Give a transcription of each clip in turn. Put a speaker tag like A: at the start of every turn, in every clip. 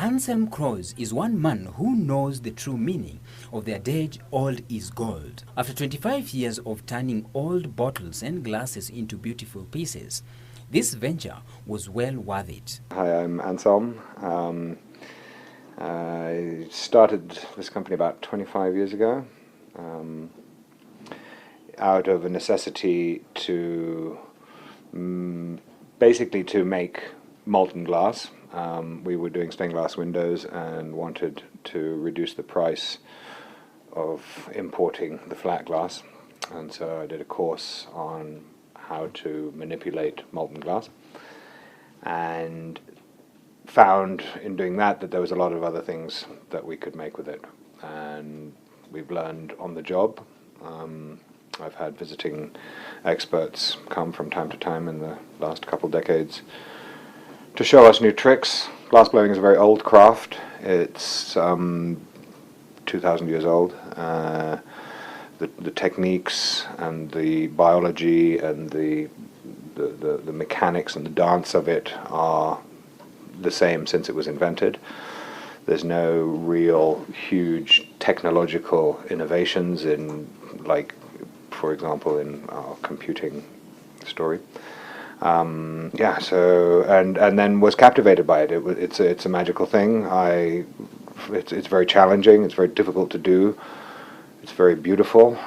A: Anselm Cross is one man who knows the true meaning of the adage, old is gold. After 25 years of turning old bottles and glasses into beautiful pieces, this venture was well worth it.
B: Hi, I'm Anselm. I started this company about 25 years ago out of a necessity to basically to make molten glass. We were doing stained glass windows and wanted to reduce the price of importing the flat glass, and so I did a course on how to manipulate molten glass and found in doing that that there was a lot of other things that we could make with it, and we've learned on the job. I've had visiting experts come from time to time in the last couple decades to show us new tricks. Glass blowing is a very old craft. It's 2,000 years old. The techniques and the biology and the mechanics and the dance of it are the same since it was invented. There's no real huge technological innovations in, like, for example, in our computing story. And then was captivated by it. It's a magical thing. It's very challenging. It's very difficult to do. It's very beautiful.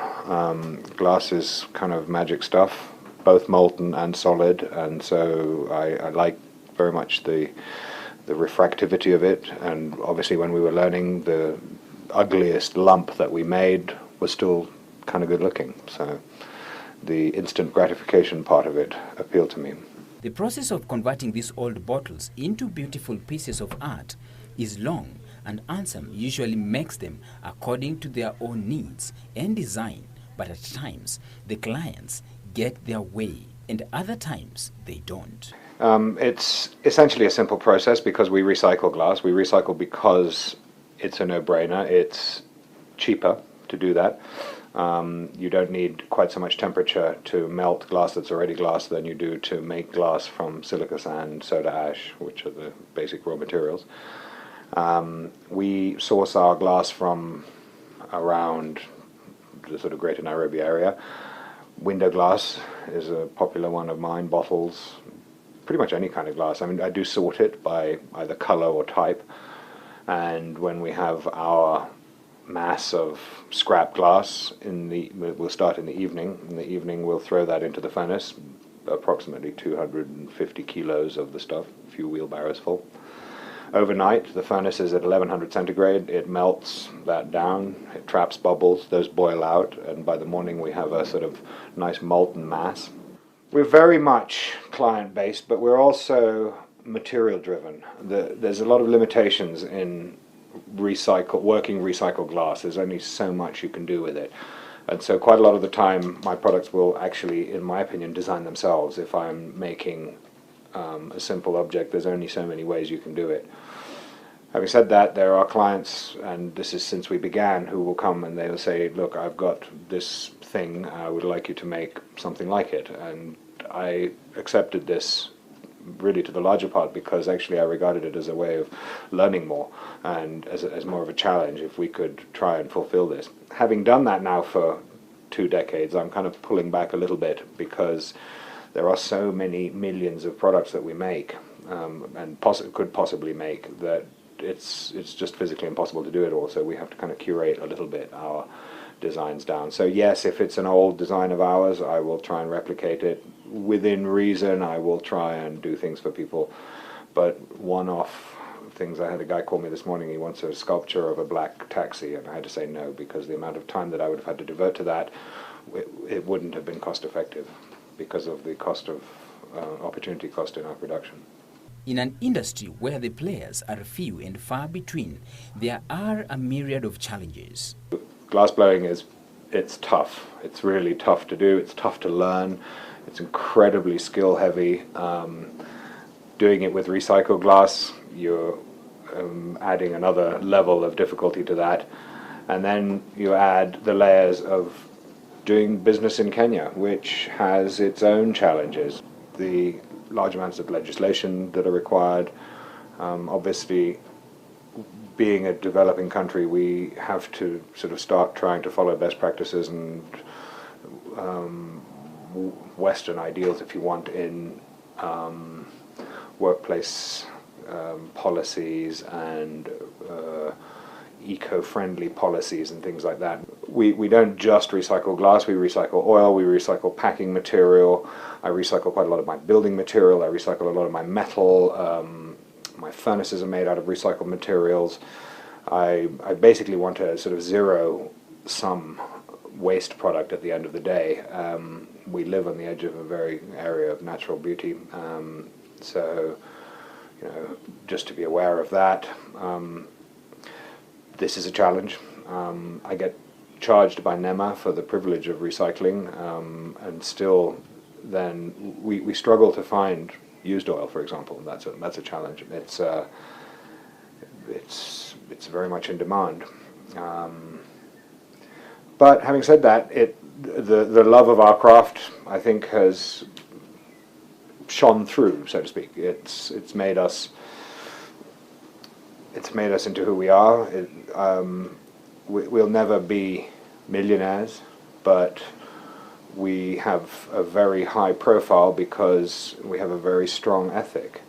B: Glass is kind of magic stuff, both molten and solid, and so I like very much the refractivity of it. And obviously, when we were learning, the ugliest lump that we made was still kind of good looking. So the instant gratification part of it appealed to me.
A: The process of converting these old bottles into beautiful pieces of art is long, and Anselm usually makes them according to their own needs and design, but at times the clients get their way and other times they don't.
B: It's essentially a simple process because we recycle glass. We recycle because it's a no-brainer. It's cheaper to do that. You don't need quite so much temperature to melt glass that's already glass than you do to make glass from silica sand, soda ash, which are the basic raw materials. We source our glass from around the sort of Greater Nairobi area. Window glass is a popular one of mine, bottles, pretty much any kind of glass. I mean, I do sort it by either color or type, and when we have our mass of scrap glass we'll start in the evening. In the evening we'll throw that into the furnace, approximately 250 kilos of the stuff, a few wheelbarrows full. Overnight the furnace is at 1100 centigrade. It melts that down, it traps bubbles, those boil out, and by the morning we have a sort of nice molten mass. We're very much client based, but we're also material driven. There's a lot of limitations in working recycled glass. There's only so much you can do with it, and so quite a lot of the time my products will actually, in my opinion, design themselves. If I'm making a simple object, there's only so many ways you can do it. Having said that, there are clients, and this is since we began, who will come and they will say, look, I've got this thing, I would like you to make something like it. And I accepted this really to the larger part because actually I regarded it as a way of learning more and as more of a challenge if we could try and fulfill this. Having done that now for 2 decades, I'm kind of pulling back a little bit because there are so many millions of products that we make and could possibly make that it's just physically impossible to do it all, so we have to kind of curate a little bit our designs down. So yes, if it's an old design of ours, I will try and replicate it. Within reason, I will try and do things for people, but one-off things. I had a guy call me this morning, he wants a sculpture of a black taxi, and I had to say no because the amount of time that I would have had to divert to that, it wouldn't have been cost effective because of the cost of opportunity cost in our production.
A: In an industry where the players are few and far between, there are a myriad of challenges.
B: Glass blowing it's tough. It's really tough to do. It's tough to learn. It's incredibly skill heavy. Doing it with recycled glass, you're adding another level of difficulty to that. And then you add the layers of doing business in Kenya, which has its own challenges. The large amounts of legislation that are required, obviously being a developing country, we have to sort of start trying to follow best practices and Western ideals, if you want, in workplace policies and eco-friendly policies and things like that. We don't just recycle glass, we recycle oil, we recycle packing material. I recycle quite a lot of my building material, I recycle a lot of my metal. My furnaces are made out of recycled materials. I basically want a sort of zero-sum waste product at the end of the day. We live on the edge of a very area of natural beauty, so just to be aware of that. This is a challenge. I get charged by NEMA for the privilege of recycling, and still then we struggle to find used oil, for example. That's a challenge. It's very much in demand. But having said that, the love of our craft, I think, has shone through, so to speak. It's made us into who we are. We'll never be millionaires, but we have a very high profile because we have a very strong ethic.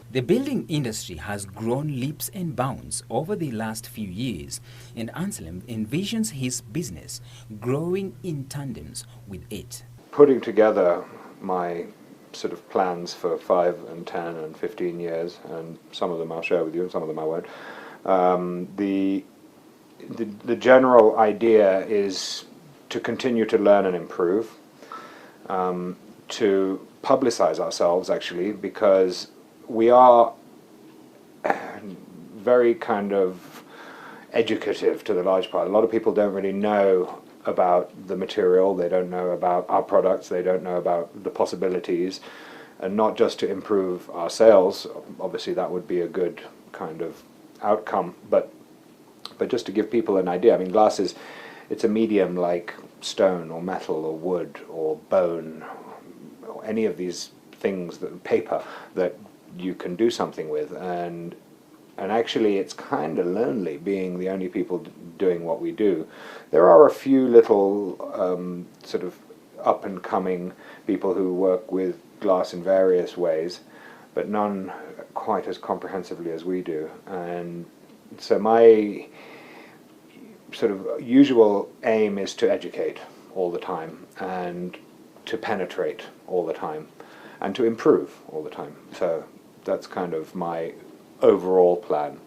A: The building industry has grown leaps and bounds over the last few years, and Anselm envisions his business growing in tandems with it.
B: Putting together my sort of plans for 5 and 10 and 15 years, and some of them I'll share with you and some of them I won't. The general idea is to continue to learn and improve, to publicize ourselves actually, because we are very kind of educative to the large part. A lot of people don't really know about the material, they don't know about our products, they don't know about the possibilities, and not just to improve our sales, obviously that would be a good kind of outcome, but just to give people an idea. I mean, glass it's a medium like stone or metal or wood or bone or any of these things, paper, that you can do something with, and actually it's kind of lonely being the only people doing what we do. There are a few little sort of up-and-coming people who work with glass in various ways, but none quite as comprehensively as we do. And so my sort of usual aim is to educate all the time, and to penetrate all the time, and to improve all the time. So that's kind of my overall plan.